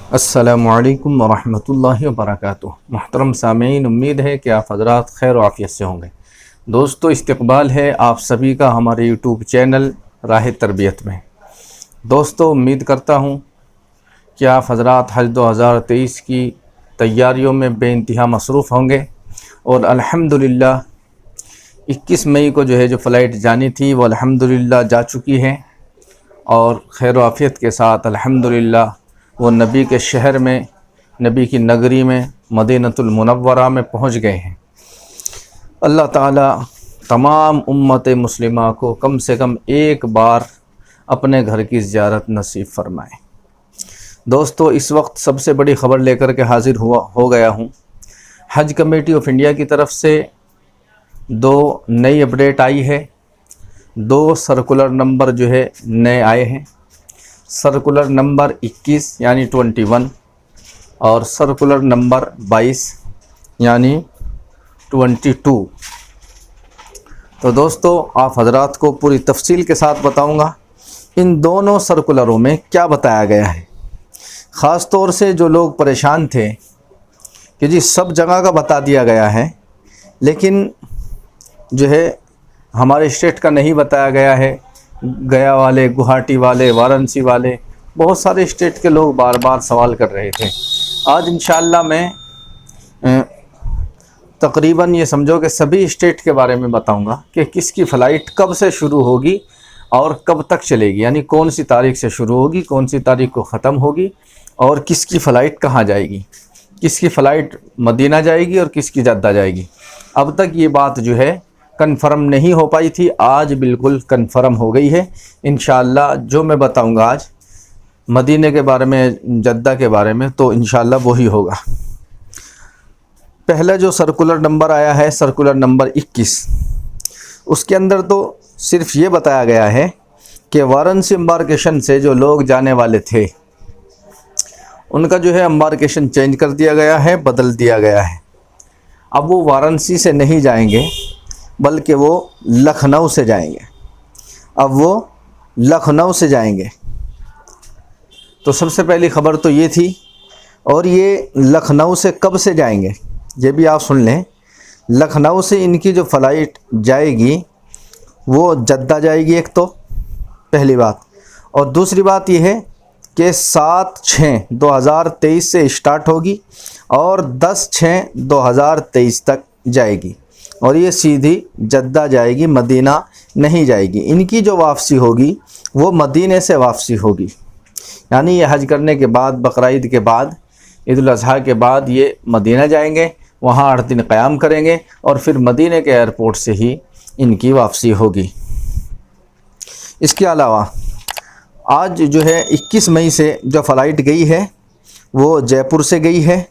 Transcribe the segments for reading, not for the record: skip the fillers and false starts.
अस्सलामुअलैकुम वरहमतुल्लाहि वबरकातुहू। मुहतरम सामीन, उम्मीद है कि आप हज़रात खैर आफ़ियत से होंगे। दोस्तों, इस्तकबाल है आप सभी का हमारे यूट्यूब चैनल राह तरबियत में। दोस्तों, उम्मीद करता हूँ कि आप हज़रात हज 2023 की तैयारियों में बेइंतहा मसरूफ़ होंगे और अल्हम्दुलिल्लाह 21 मई को जो फ़्लाइट जानी थी वो अल्हम्दुलिल्लाह जा चुकी है और खैर आफ़ियत के साथ अल्हम्दुलिल्लाह वो नबी के शहर में, नबी की नगरी में, मदीनतुल मुनव्वरा में पहुँच गए हैं। अल्लाह ताला तमाम उम्मत मुस्लिमा को कम से कम एक बार अपने घर की ज़ियारत नसीब फ़रमाए। दोस्तों, इस वक्त सबसे बड़ी ख़बर लेकर के हाज़िर हो गया हूँ। हज कमेटी ऑफ इंडिया की तरफ से 2 नई अपडेट आई है। 2 सर्कुलर नंबर नए आए हैं। सर्कुलर नंबर 21 यानी 21 और सर्कुलर नंबर 22 यानी 22। तो दोस्तों, आप हजरात को पूरी तफसील के साथ बताऊंगा इन दोनों सर्कुलरों में क्या बताया गया है। ख़ास तौर से जो लोग परेशान थे कि जी सब जगह का बता दिया गया है लेकिन हमारे स्टेट का नहीं बताया गया है। गया वाले, गुवाहाटी वाले, वाराणसी वाले, बहुत सारे स्टेट के लोग बार बार सवाल कर रहे थे। आज इंशाअल्लाह मैं तकरीबन ये समझो कि सभी स्टेट के बारे में बताऊंगा कि किसकी फ़्लाइट कब से शुरू होगी और कब तक चलेगी, यानी कौन सी तारीख से शुरू होगी, कौन सी तारीख को ख़त्म होगी और किसकी फ़्लाइट कहाँ जाएगी, किसकी फ़्लाइट मदीना जाएगी और किसकी जद्दा जाएगी। अब तक ये बात कन्फर्म नहीं हो पाई थी, आज बिल्कुल कन्फर्म हो गई है। इंशाअल्लाह जो मैं बताऊंगा आज मदीने के बारे में, जद्दा के बारे में, तो इंशाअल्लाह वही होगा। पहला जो सर्कुलर नंबर आया है, सर्कुलर नंबर 21, उसके अंदर तो सिर्फ ये बताया गया है कि वाराणसी एम्बार्केशन से जो लोग जाने वाले थे उनका एम्बार्केशन चेंज कर दिया गया है, बदल दिया गया है। अब वो वाराणसी से नहीं जाएंगे बल्कि वो लखनऊ से जाएंगे। अब वो लखनऊ से जाएंगे। तो सबसे पहली ख़बर तो ये थी। और ये लखनऊ से कब से जाएंगे ये भी आप सुन लें। लखनऊ से इनकी जो फ़्लाइट जाएगी वो जद्दा जाएगी, एक तो पहली बात। और दूसरी बात ये है कि 7/6/2023 से स्टार्ट होगी और 10/6/2023 तक जाएगी और ये सीधी जद्दा जाएगी, मदीना नहीं जाएगी। इनकी जो वापसी होगी वो मदीने से वापसी होगी, यानी ये हज करने के बाद, बकरीद के बाद, ईद उल अज़हा के बाद ये मदीना जाएंगे, वहाँ 8 दिन क़याम करेंगे और फिर मदीने के एयरपोर्ट से ही इनकी वापसी होगी। इसके अलावा आज 21 मई से जो फ़्लाइट गई है वो जयपुर से गई है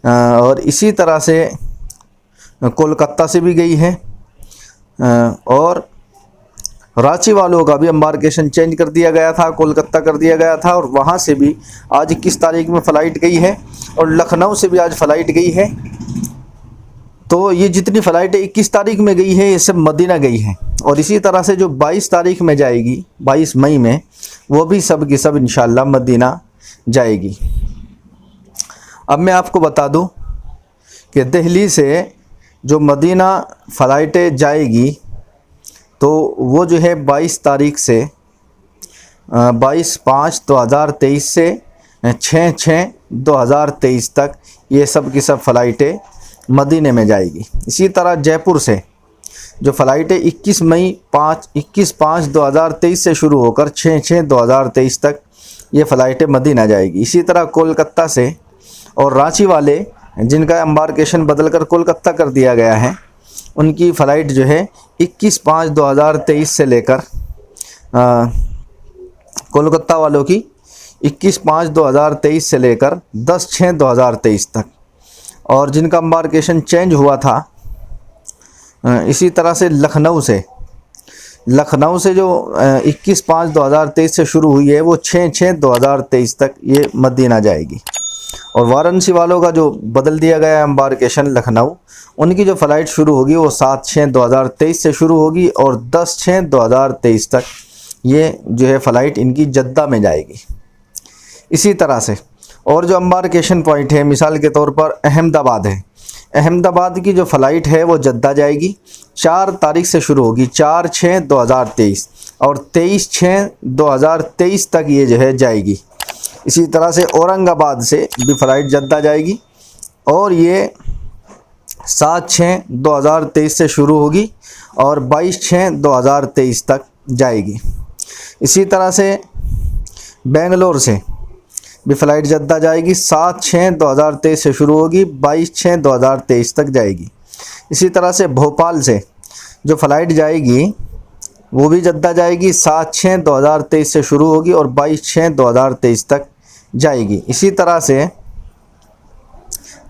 और इसी तरह से कोलकाता से भी गई है और रांची वालों का भी एम्बार्केशन चेंज कर दिया गया था, कोलकाता कर दिया गया था और वहाँ से भी आज 21 तारीख में फ़्लाइट गई है और लखनऊ से भी आज फ़्लाइट गई है। तो ये जितनी फ़्लाइटें 21 तारीख में गई है ये सब मदीना गई हैं और इसी तरह से जो 22 तारीख में जाएगी, 22 मई में, वो भी सब की सब इंशाअल्लाह मदीना जाएगी। अब मैं आपको बता दूं कि दिल्ली से जो मदीना फ़्लाइटें जाएगी तो वो 22 तारीख से 22/5/2023 से 6/6/2023 तक ये सब की सब फ़्लाइटें मदीने में जाएगी। इसी तरह जयपुर से जो फ़्लाइटें 21/5/2023 से शुरू होकर 6/6/2023 तक ये फ़्लाइटें मदीना जाएगी। इसी तरह कोलकाता से और रांची वाले जिनका एम्बार्केशन बदल कर कोलकाता कर दिया गया है उनकी फ़्लाइट 21/5/2023 से लेकर कोलकाता वालों की 21/5/2023 से लेकर 10/6/2023 तक, और जिनका एम्बार्केशन चेंज हुआ था इसी तरह से लखनऊ से जो 21/5/2023 से शुरू हुई है वो 6/6/2023 तक ये मदीना जाएगी। और वाराणसी वालों का जो बदल दिया गया एम्बार्केशन लखनऊ, उनकी जो फ़्लाइट शुरू होगी वो 7/6/2023 से शुरू होगी और 10/6/2023 तक ये फ़्लाइट इनकी जद्दा में जाएगी। इसी तरह से और जो एम्बार्केशन पॉइंट है, मिसाल के तौर पर अहमदाबाद है, अहमदाबाद की जो फ़्लाइट है वो जद्दा जाएगी, 4 तारीख से शुरू होगी, 4/6/2023 और 23/6/2023 तक ये जो है जाएगी। इसी तरह से औरंगाबाद से भी फ़्लाइट जद्दा जाएगी और ये 7/6/2023 से शुरू होगी और 22/6/2023 तक जाएगी। इसी तरह से बेंगलोर से भी फ़्लाइट जद्दा जाएगी, 7/6/2023 से शुरू होगी, 22/6/2023 तक जाएगी। इसी तरह से भोपाल से जो फ़्लाइट जाएगी वो भी जद्दा जाएगी, 7/6/2023 से शुरू होगी और 22/6/2023 तक जाएगी। इसी तरह से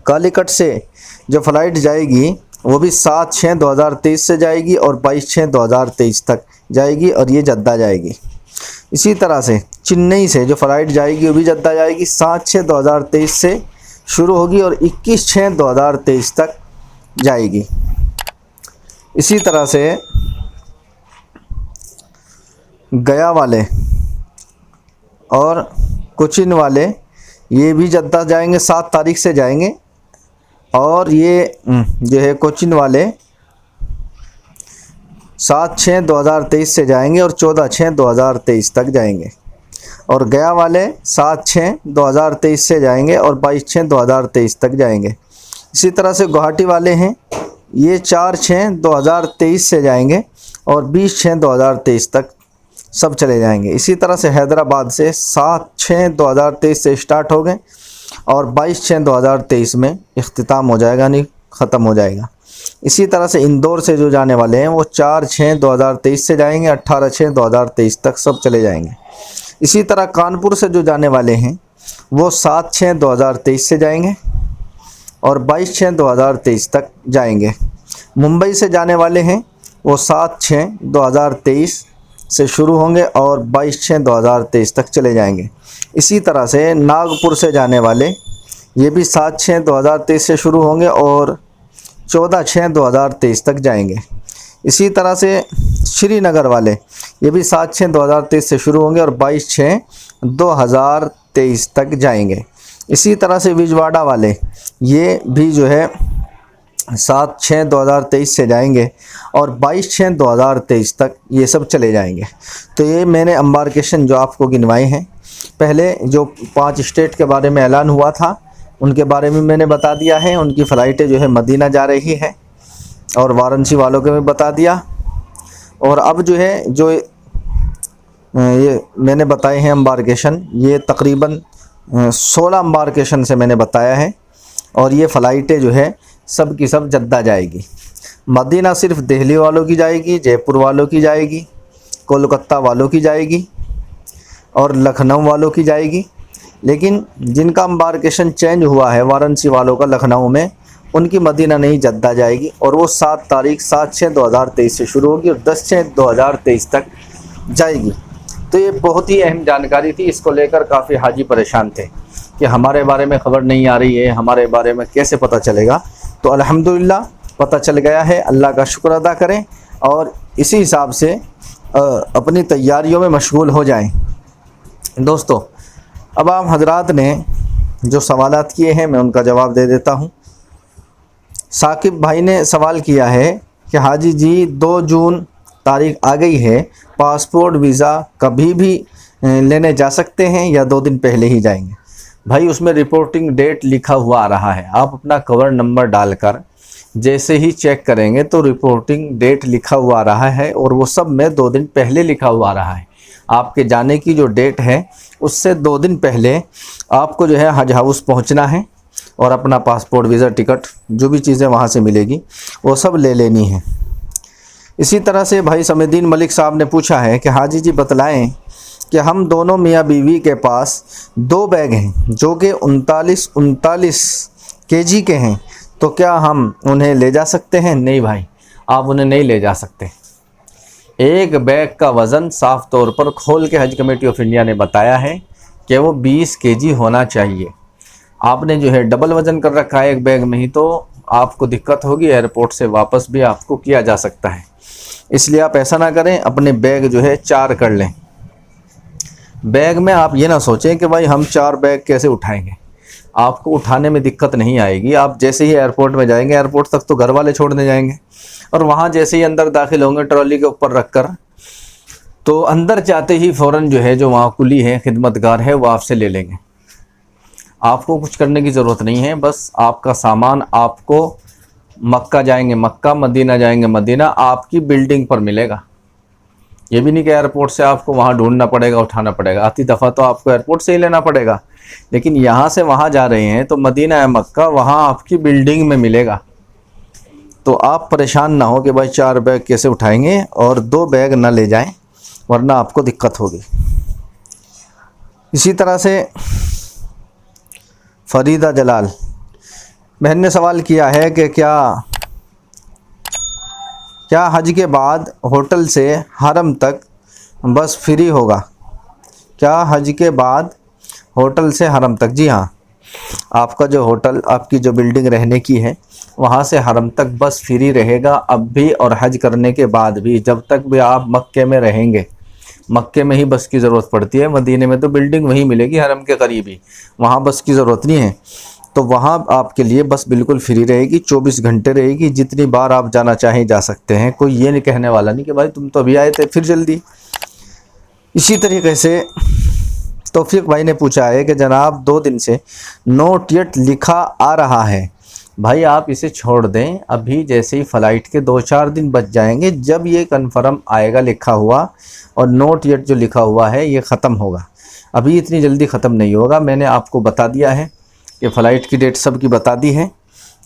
कालीकट से जो फ़्लाइट जाएगी वो भी 7/6/2023 से जाएगी और 22/6/2023 तक जाएगी और ये जद्दा जाएगी। इसी तरह से चेन्नई से जो फ़्लाइट जाएगी वो भी जद्दा जाएगी, 7/6/2023 से शुरू होगी और 21/6/2023 तक जाएगी। इसी तरह से गया वाले और कोचीन वाले ये भी जद्दा जाएंगे, 7 तारीख से जाएंगे और ये जो है कोचीन वाले 7/6/2023 से जाएंगे और 14/6/2023 तक जाएंगे और गया वाले 7/6/2023 से जाएंगे और 22/6/2023 तक जाएंगे। इसी तरह से गुवाहाटी वाले हैं, ये 4/6/2023 से जाएंगे और 20/6/2023 तक सब चले जाएंगे। इसी तरह से हैदराबाद से 7/6/2023 से स्टार्ट हो गए और 22/6/2023 में इख्तिताम हो जाएगा, नहीं ख़त्म हो जाएगा। इसी तरह से इंदौर से जो जाने वाले हैं वो 4/6/2023 से जाएंगे, 18/6/2023 तक सब चले जाएंगे। इसी तरह कानपुर से जो जाने वाले हैं वो 7/6/2023 से जाएंगे और 22/6/2023 तक जाएंगे। मुंबई से जाने वाले हैं वो 7/6/2023 से शुरू होंगे और 22/6/2023 तक चले जाएंगे। इसी तरह से नागपुर से जाने वाले ये भी 7/6/2023 से शुरू होंगे और 14/6/2023 तक जाएंगे। इसी तरह से श्रीनगर वाले ये भी 7/6/2023 से शुरू होंगे और 22/6/2023 तक जाएंगे। इसी तरह से विजयवाड़ा वाले ये भी जो है 7/6/2023 से जाएंगे और 22/6/2023 तक ये सब चले जाएंगे। तो ये मैंने एम्बार्केशन जो आपको गिनवाए हैं, पहले जो 5 स्टेट के बारे में ऐलान हुआ था उनके बारे में मैंने बता दिया है, उनकी फ़्लाइटें जो है मदीना जा रही है और वाराणसी वालों के में बता दिया। और अब जो है जो ये मैंने बताए हैं एम्बार्केशन, ये तकरीबन 16 एम्बार्केशन से मैंने बताया है और ये फ़्लाइटें जो है सब की सब जद्दा जाएगी। मदीना सिर्फ दिल्ली वालों की जाएगी, जयपुर वालों की जाएगी, कोलकाता वालों की जाएगी और लखनऊ वालों की जाएगी। लेकिन जिनका एम्बार्केशन चेंज हुआ है वाराणसी वालों का लखनऊ में, उनकी मदीना नहीं जद्दा जाएगी और वो 7 तारीख 7/6/2023 से शुरू होगी और 10/6/2023 तक जाएगी। तो ये बहुत ही अहम जानकारी थी, इसको लेकर काफ़ी हाजी परेशान थे कि हमारे बारे में ख़बर नहीं आ रही है, हमारे बारे में कैसे पता चलेगा। तो अल्हम्दुलिल्लाह पता चल गया है, अल्लाह का शुक्र अदा करें और इसी हिसाब से अपनी तैयारियों में मशगूल हो जाएं। दोस्तों, अब आप हजरात ने जो सवालात किए हैं मैं उनका जवाब दे देता हूं। साकिब भाई ने सवाल किया है कि हाजी जी 2 जून तारीख आ गई है, पासपोर्ट वीज़ा कभी भी लेने जा सकते हैं या 2 दिन पहले ही जाएंगे? भाई उसमें रिपोर्टिंग डेट लिखा हुआ आ रहा है, आप अपना कवर नंबर डालकर जैसे ही चेक करेंगे तो रिपोर्टिंग डेट लिखा हुआ आ रहा है और वो सब में 2 दिन पहले लिखा हुआ आ रहा है। आपके जाने की जो डेट है उससे 2 दिन पहले आपको जो है हज हाउस पहुंचना है और अपना पासपोर्ट वीज़ा टिकट जो भी चीज़ें वहां से मिलेगी वो सब ले लेनी है। इसी तरह से भाई समीउद्दीन मलिक साहब ने पूछा है कि हाजी जी बतलाएं कि हम दोनों मियाँ बीवी के पास 2 बैग हैं जो कि 39 केजी के हैं, तो क्या हम उन्हें ले जा सकते हैं? नहीं भाई, आप उन्हें नहीं ले जा सकते। एक बैग का वज़न साफ़ तौर पर खोल के हज कमेटी ऑफ इंडिया ने बताया है कि वो 20 केजी होना चाहिए। आपने जो है डबल वज़न कर रखा है एक बैग में ही, तो आपको दिक्कत होगी, एयरपोर्ट से वापस भी आपको किया जा सकता है। इसलिए आप ऐसा ना करें, अपने बैग जो है 4 कर लें। बैग में आप ये ना सोचें कि भाई हम 4 बैग कैसे उठाएंगे, आपको उठाने में दिक्कत नहीं आएगी। आप जैसे ही एयरपोर्ट में जाएंगे, एयरपोर्ट तक तो घर वाले छोड़ने जाएंगे, और वहाँ जैसे ही अंदर दाखिल होंगे ट्रॉली के ऊपर रखकर, तो अंदर जाते ही फ़ौरन जो है, जो वहाँ कुली है, खिदमतगार है, वो आपसे ले लेंगे। आपको कुछ करने की ज़रूरत नहीं है। बस आपका सामान आपको मक्का जाएंगे मक्का, मदीना जाएंगे मदीना, आपकी बिल्डिंग पर मिलेगा। ये भी नहीं कि एयरपोर्ट से आपको वहाँ ढूंढना पड़ेगा, उठाना पड़ेगा। आती दफ़ा तो आपको एयरपोर्ट से ही लेना पड़ेगा, लेकिन यहाँ से वहाँ जा रहे हैं तो मदीना या मक्का वहाँ आपकी बिल्डिंग में मिलेगा। तो आप परेशान ना हो कि भाई 4 बैग कैसे उठाएंगे, और 2 बैग ना ले जाएं, वरना आपको दिक्कत होगी। इसी तरह से फरीदा जलाल बहन ने सवाल किया है कि क्या हज के बाद होटल से हरम तक बस फ्री होगा? क्या हज के बाद होटल से हरम तक? जी हाँ, आपका जो होटल, आपकी जो बिल्डिंग रहने की है, वहाँ से हरम तक बस फ्री रहेगा अब भी, और हज करने के बाद भी। जब तक भी आप मक्के में रहेंगे, मक्के में ही बस की ज़रूरत पड़ती है। मदीने में तो बिल्डिंग वहीं मिलेगी हरम के करीब ही, वहाँ बस की ज़रूरत नहीं है। तो वहाँ आपके लिए बस बिल्कुल फ्री रहेगी, 24 घंटे रहेगी, जितनी बार आप जाना चाहें जा सकते हैं। कोई ये नहीं कहने वाला नहीं कि भाई तुम तो अभी आए थे फिर जल्दी। इसी तरीके से तौफीक भाई ने पूछा है कि जनाब 2 दिन से नोट येट लिखा आ रहा है। भाई आप इसे छोड़ दें, अभी जैसे ही फ़्लाइट के 2-4 दिन बच जाएंगे, जब ये कन्फर्म आएगा लिखा हुआ, और नोट येट जो लिखा हुआ है ये ख़त्म होगा। अभी इतनी जल्दी ख़त्म नहीं होगा। मैंने आपको बता दिया है कि फ़्लाइट की डेट सब की बता दी है,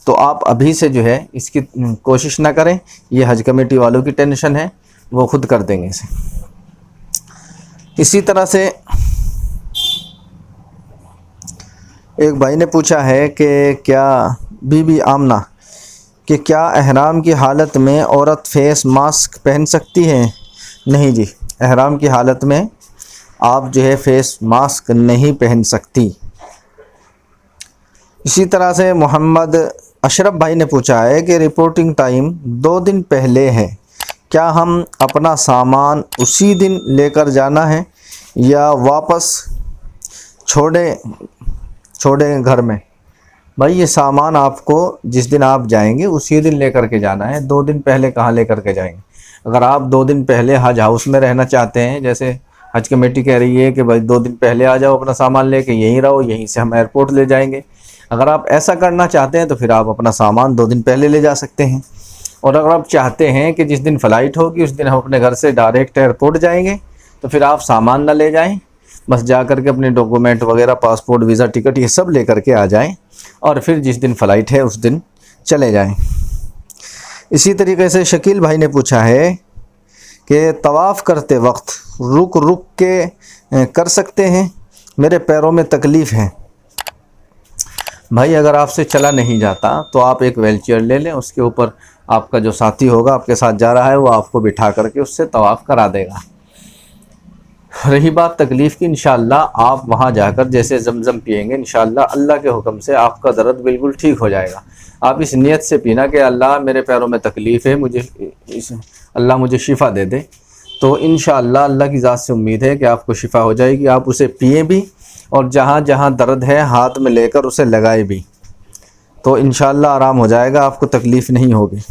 तो आप अभी से जो है इसकी कोशिश ना करें। ये हज कमेटी वालों की टेंशन है, वो खुद कर देंगे इसे। इसी तरह से एक भाई ने पूछा है कि क्या बीबी आमना कि क्या एहराम की हालत में औरत फेस मास्क पहन सकती है? नहीं जी, एहराम की हालत में आप जो है फेस मास्क नहीं पहन सकती। इसी तरह से मोहम्मद अशरफ भाई ने पूछा है कि रिपोर्टिंग टाइम 2 दिन पहले है, क्या हम अपना सामान उसी दिन लेकर जाना है या वापस छोड़ें घर में? भाई ये सामान आपको जिस दिन आप जाएंगे उसी दिन लेकर के जाना है, 2 दिन पहले कहाँ लेकर के जाएंगे। अगर आप 2 दिन पहले हज हाउस में रहना चाहते हैं, जैसे हज कमेटी कह रही है कि भाई 2 दिन पहले आ जाओ, अपना सामान लेके यहीं रहो, यहीं से हम एयरपोर्ट ले जाएंगे। अगर आप ऐसा करना चाहते हैं तो फिर आप अपना सामान 2 दिन पहले ले जा सकते हैं। और अगर आप चाहते हैं कि जिस दिन फ़्लाइट होगी उस दिन हम अपने घर से डायरेक्ट एयरपोर्ट जाएंगे, तो फिर आप सामान ना ले जाएं, बस जा कर के अपने डॉक्यूमेंट वगैरह, पासपोर्ट, वीज़ा, टिकट, ये सब ले करके आ जाएं, और फिर जिस दिन फ़्लाइट है उस दिन चले जाएं। इसी तरीके से शकील भाई ने पूछा है कि तवाफ़ करते वक्त रुक रुक के कर सकते हैं, मेरे पैरों में तकलीफ़ है। भाई अगर आपसे चला नहीं जाता तो आप एक व्हील चेयर ले लें, उसके ऊपर आपका जो साथी होगा, आपके साथ जा रहा है, वो आपको बिठा करके उससे तवाफ़ करा देगा। रही बात तकलीफ़ की, इंशाअल्लाह आप वहाँ जाकर जैसे ज़मज़म पिएंगे, इंशाअल्लाह अल्लाह के हुक्म से आपका दर्द बिल्कुल ठीक हो जाएगा। आप इस नियत से पीना कि अल्लाह मेरे पैरों में तकलीफ़ है, अल्लाह मुझे शिफ़ा दे दे, तो इंशाअल्लाह अल्लाह की ज़ात से उम्मीद है कि आपको शिफ़ा हो जाएगी। आप उसे पिए भी, और जहाँ जहाँ दर्द है हाथ में लेकर उसे लगाए भी, तो इंशाअल्लाह आराम हो जाएगा, आपको तकलीफ़ नहीं होगी।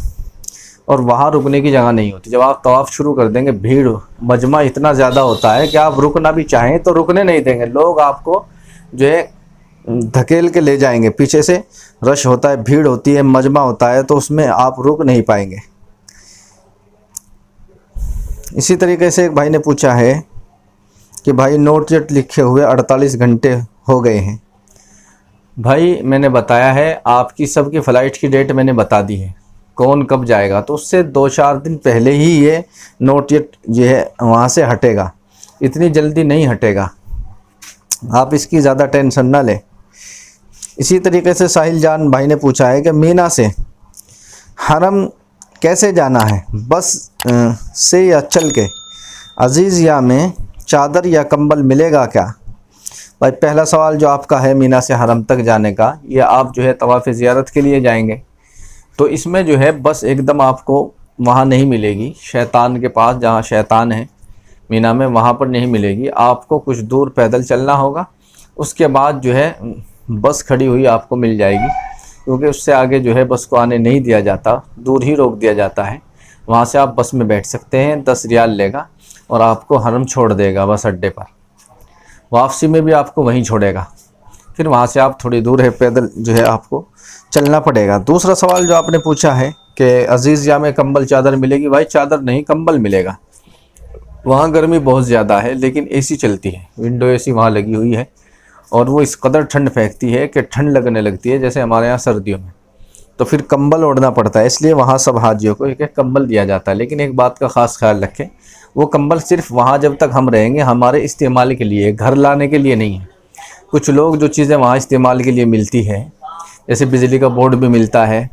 और वहाँ रुकने की जगह नहीं होती। जब आप तवाफ़ शुरू कर देंगे, भीड़ मजमा इतना ज़्यादा होता है कि आप रुकना भी चाहें तो रुकने नहीं देंगे। लोग आपको जो है धकेल के ले जाएंगे, पीछे से रश होता है, भीड़ होती है, मजमा होता है, तो उसमें आप रुक नहीं पाएंगे। इसी तरीके से एक भाई ने पूछा है कि भाई नोट येट लिखे हुए 48 घंटे हो गए हैं। भाई मैंने बताया है, आपकी सबकी फ़्लाइट की डेट मैंने बता दी है, कौन कब जाएगा, तो उससे 2-4 दिन पहले ही ये नोट येट जो है वहाँ से हटेगा, इतनी जल्दी नहीं हटेगा, आप इसकी ज़्यादा टेंशन ना लें। इसी तरीके से साहिल जान भाई ने पूछा है कि मीना से हरम कैसे जाना है, बस से या चल के? अजीज़िया में चादर या कंबल मिलेगा क्या? भाई पहला सवाल जो आपका है मीना से हरम तक जाने का, ये आप जो है तवाफ़ ज़ियारत के लिए जाएंगे, तो इसमें जो है बस एकदम आपको वहाँ नहीं मिलेगी, शैतान के पास, जहाँ शैतान है मीना में, वहाँ पर नहीं मिलेगी। आपको कुछ दूर पैदल चलना होगा, उसके बाद जो है बस खड़ी हुई आपको मिल जाएगी, क्योंकि उससे आगे जो है बस को आने नहीं दिया जाता, दूर ही रोक दिया जाता है। वहाँ से आप बस में बैठ सकते हैं, 10 रियाल लेगा और आपको हरम छोड़ देगा बस अड्डे पर। वापसी में भी आपको वहीं छोड़ेगा, फिर वहाँ से आप थोड़ी दूर है पैदल जो है आपको चलना पड़ेगा। दूसरा सवाल जो आपने पूछा है कि अजीज़िया में कंबल चादर मिलेगी, भाई चादर नहीं कंबल मिलेगा। वहाँ गर्मी बहुत ज़्यादा है, लेकिन एसी चलती है, विंडो एसी वहाँ लगी हुई है, और वो इस कदर ठंड फेंकती है कि ठंड लगने लगती है जैसे हमारे यहाँ सर्दियों में। तो फिर कंबल ओढ़ना पड़ता है, इसलिए वहाँ सब हाजियों को एक एक कंबल दिया जाता है। लेकिन एक बात का ख़ास ख्याल रखें, वो कंबल सिर्फ वहाँ जब तक हम रहेंगे हमारे इस्तेमाल के लिए, घर लाने के लिए नहीं है। कुछ लोग जो चीज़ें वहाँ इस्तेमाल के लिए मिलती है, जैसे बिजली का बोर्ड भी मिलता है,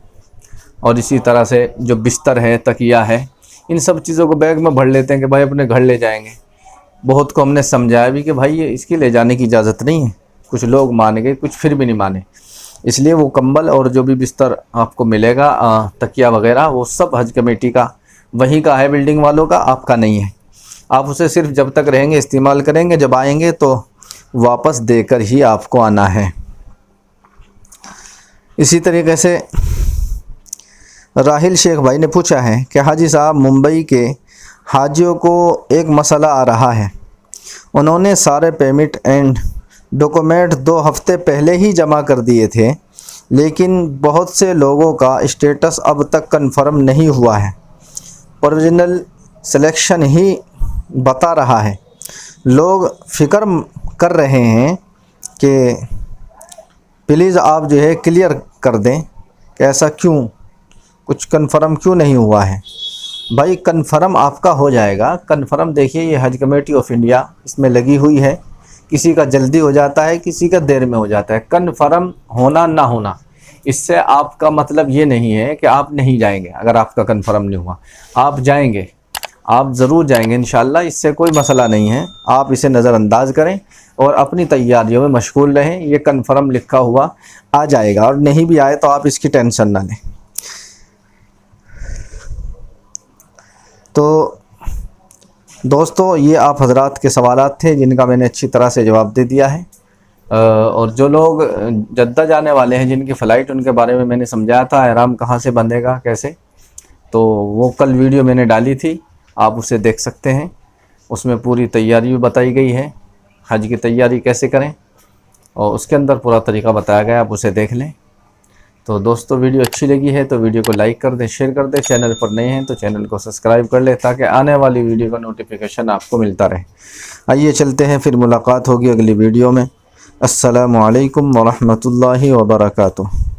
और इसी तरह से जो बिस्तर है, तकिया है, इन सब चीज़ों को बैग में भर लेते हैं कि भाई अपने घर ले जाएंगे। बहुत को हमने समझाया भी कि भाई ये इसकी ले जाने की इजाज़त नहीं है। कुछ लोग मान गए, कुछ फिर भी नहीं माने। इसलिए वो कंबल और जो भी बिस्तर आपको मिलेगा, तकिया वगैरह, वो सब हज कमेटी का, वहीं का है, बिल्डिंग वालों का, आपका नहीं है। आप उसे सिर्फ जब तक रहेंगे इस्तेमाल करेंगे, जब आएंगे तो वापस देकर ही आपको आना है। इसी तरीके से राहिल शेख भाई ने पूछा है कि हाजी साहब, मुंबई के हाजियों को एक मसला आ रहा है। उन्होंने सारे पेमेंट एंड डॉक्यूमेंट 2 हफ्ते पहले ही जमा कर दिए थे, लेकिन बहुत से लोगों का स्टेटस अब तक कंफर्म नहीं हुआ है। प्रोविजनल सिलेक्शन ही बता रहा है। लोग फ़िक्र कर रहे हैं कि प्लीज़ आप जो है क्लियर कर दें कि ऐसा क्यों, कुछ कंफर्म क्यों नहीं हुआ है। भाई कंफर्म आपका हो जाएगा। कंफर्म देखिए, ये हज कमेटी ऑफ इंडिया इसमें लगी हुई है। किसी का जल्दी हो जाता है, किसी का देर में हो जाता है। कंफर्म होना ना होना, इससे आपका मतलब ये नहीं है कि आप नहीं जाएंगे। अगर आपका कंफर्म नहीं हुआ, आप जाएंगे, आप ज़रूर जाएंगे इंशाल्लाह, इससे कोई मसला नहीं है। आप इसे नज़रअंदाज करें और अपनी तैयारियों में मशगूल रहें। ये कंफर्म लिखा हुआ आ जाएगा, और नहीं भी आए तो आप इसकी टेंशन ना लें। तो दोस्तों, ये आप हजरात के सवालात थे जिनका मैंने अच्छी तरह से जवाब दे दिया है। और जो लोग जद्दा जाने वाले हैं, जिनकी फ़्लाइट, उनके बारे में मैंने समझाया था एहराम कहाँ से बंधेगा, कैसे। तो वो कल वीडियो मैंने डाली थी, आप उसे देख सकते हैं। उसमें पूरी तैयारी भी बताई गई है, हज की तैयारी कैसे करें, और उसके अंदर पूरा तरीका बताया गया, आप उसे देख लें। तो दोस्तों, वीडियो अच्छी लगी है तो वीडियो को लाइक कर दें, शेयर कर दें। चैनल पर नए हैं तो चैनल को सब्सक्राइब कर लें, ताकि आने वाली वीडियो का नोटिफिकेशन आपको मिलता रहे। आइए चलते हैं, फिर मुलाकात होगी अगली वीडियो में। अस्सलामु अलैकुम वरहमतुल्लाहि वबरकातुहू।